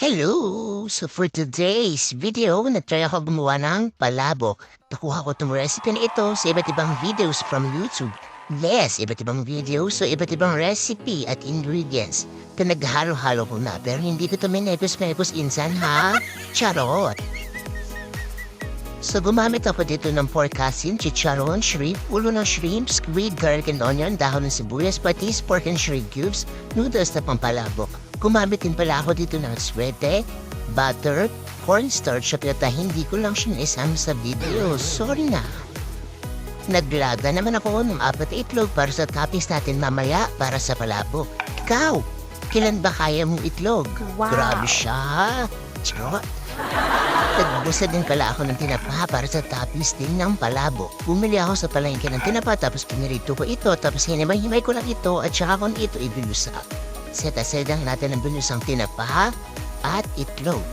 Hello! So for today's video, nag-try ako gumawa ng palabok. Nakuha ko itong recipe na ito sa iba't ibang videos from YouTube. Yes, iba't ibang videos, so iba't ibang recipe at ingredients. Pinaghalo-halo ko na, pero hindi ko ito minepos-mepos insan, ha? Charot! So gumamit ako dito ng pork asin, chicharon, shrimp, ulo ng shrimp, squid, garlic and onion, dahon ng sibuyas, patis, pork and shrimp cubes, noodles na pampalabok. Gumamit din pala ako dito ng swete, butter, cornstarch at hindi ko lang siya isama sa video. Sorry na. Naglaga naman ako ng 4 na itlog para sa toppings natin mamaya para sa palabok. Ikaw, kailan ba kaya mong itlog? Wow. Grabe siya. Charot. Nagbusa din pala ako ng tinapa para sa toppings din ng palabok. Bumili ako sa palengke ng tinapa tapos pinirito ko ito tapos hinimay-himay ko lang ito at saka ko ito ibilusa. Set-aside natin ang binusang tinapa at itlog.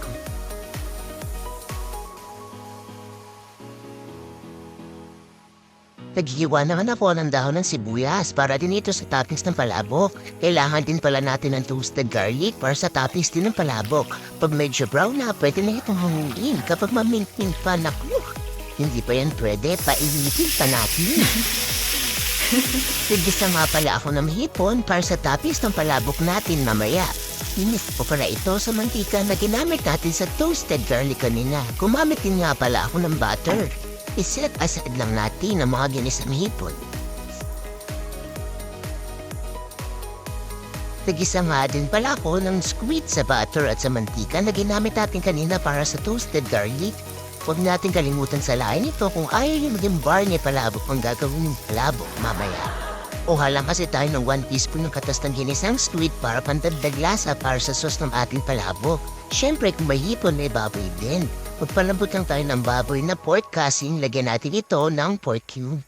Naghiwa naman ako ng dahon ng sibuyas para din ito sa toppings ng palabok. Kailangan din pala natin ng toasted garlic para sa toppings din ng palabok. Pag medyo brown na, pwede na itong hanguin. Kapag mamintin pa, naku, hindi pa yan pwede, painitin pa natin. Nagisa nga pala ako ng hipon para sa toppings ng palabok natin mamaya. Inis ko pala ito sa mantika na ginamit natin sa toasted garlic kanina. Gumamit din nga pala ako ng butter. Iset aside lang natin ang mga ginisang hipon. Nagisa nga din pala ako ng squid sa butter at sa mantika na ginamit natin kanina para sa toasted garlic. Huwag natin kalimutan sa lain ito kung ayaw yung maging barney palabok ang gagawin yung palabok mamaya. Kuha lang kasi tayo ng 1 teaspoon ng katas ng ginisang squid para pandagdag lasa para sa sauce ng ating palabok. Siyempre kung may hipon may baboy din. Magpalambot lang tayo ng baboy na pork casing, lagyan natin ito ng pork cube.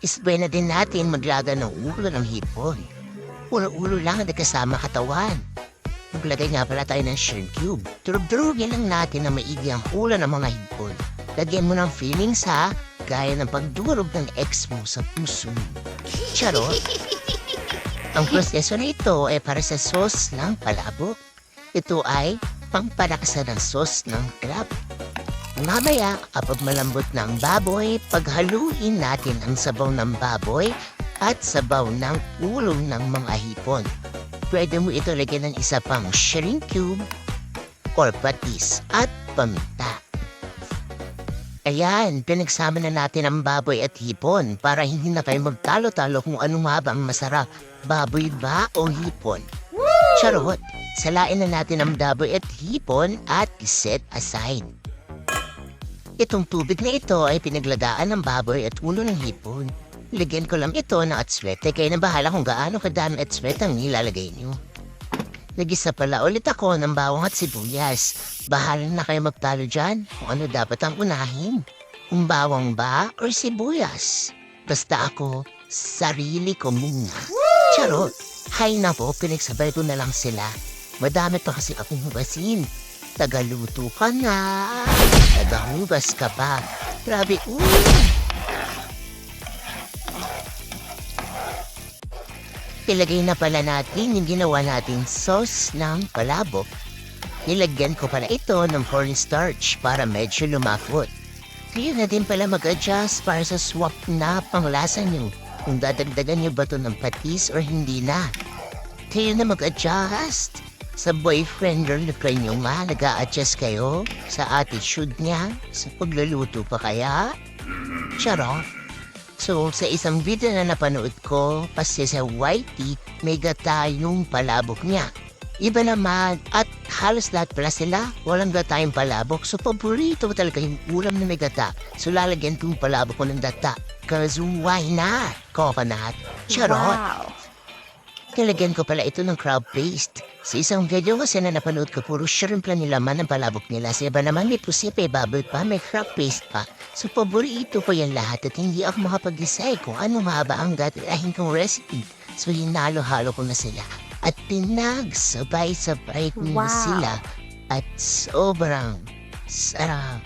Isbay na din natin maglaga ng ulo ng hipon. Ulo-ulo lang na kasama katawan. Maglagay nga pala tayo ng shrimp cube. Durug-durugin lang natin na maigi ang ulo ng mga hipon. Lagyan mo ng feelings ha, gaya ng pagdurog ng ex mo sa puso. Charot! Ang proseso na ito ay para sa sauce ng palabok. Ito ay pangpalakasan ng sauce ng crab. Mamaya, kapag malambot na ang baboy, paghaluin natin ang sabaw ng baboy at sabaw ng ulo ng mga hipon. Pwede mo ito lagyan ng isa pang shrimp cube or patis at paminta. Ayan, pinagsama na natin ang baboy at hipon para hindi na kayo magtalo-talo kung anong mabang masarap, baboy ba o hipon. Charot! Salain na natin ang baboy at hipon at set aside. Itong tubig na ito ay pinaglagaan ng baboy at ulo ng hipon. Lagyan ko lang ito ng atswete kaya na bahala kung gaano kadami atswete ang nilalagay niyo. Nagisa pala ulit ako ng bawang at sibuyas. Bahala na kayo magtalo dyan kung ano dapat ang unahin. Kung bawang ba or sibuyas. Basta ako, sarili ko muna. Charot! Hay nako, pinagsabay ko na lang sila. Madami pa kasi akong hugasin. Tagaluto ka na. Tagahugas ka pa. Grabe, Ilagay na pala natin yung ginawa nating sauce ng palabok. Nilagyan ko pala ito ng cornstarch para medyo lumapot. Kaya na din pala mag-adjust para sa swak na panglasa nyo. Kung dadagdagan nyo ba ito ng patis or hindi na. Kaya na mag-adjust. Sa boyfriend or girlfriend nyo nga, nag-a-adjust kayo sa attitude niya, sa pagluluto pa kaya? Charot. So, sa isang video na napanood ko, kasi sa YT, may gata yung palabok niya. Iba naman, at halos lahat pala sila, walang gata yung palabok. So, paborito talaga yung ulam na may gata. So, lalagyan ko yung palabok ko ng gata. Cause why not? Coconut. Charot. Wow. Nilagyan ko pala ito ng crab paste. Sa isang video kasi na napanood ko, puro shrimp lang nilaman ng palabok nila. Sa iba naman may pusi, may baboy pa, may crab paste pa. So paborito ko yan lahat at hindi ako makapag-decide kung ano nga ba ang gatilahin kong recipe. So hinalo-halo ko na sila. At pinagsabay-sabay ko na sila. At sobrang sarap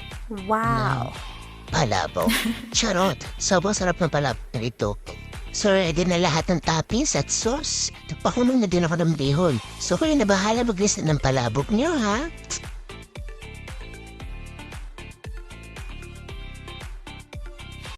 Wow. ng palabok. Charot! Sobrang sarap ng palabok na ito. So, ready na lahat ng toppings at sauce. Pakunan na din ako ng bihon. So, kayo na bahala mag-list ng palabok niyo, ha?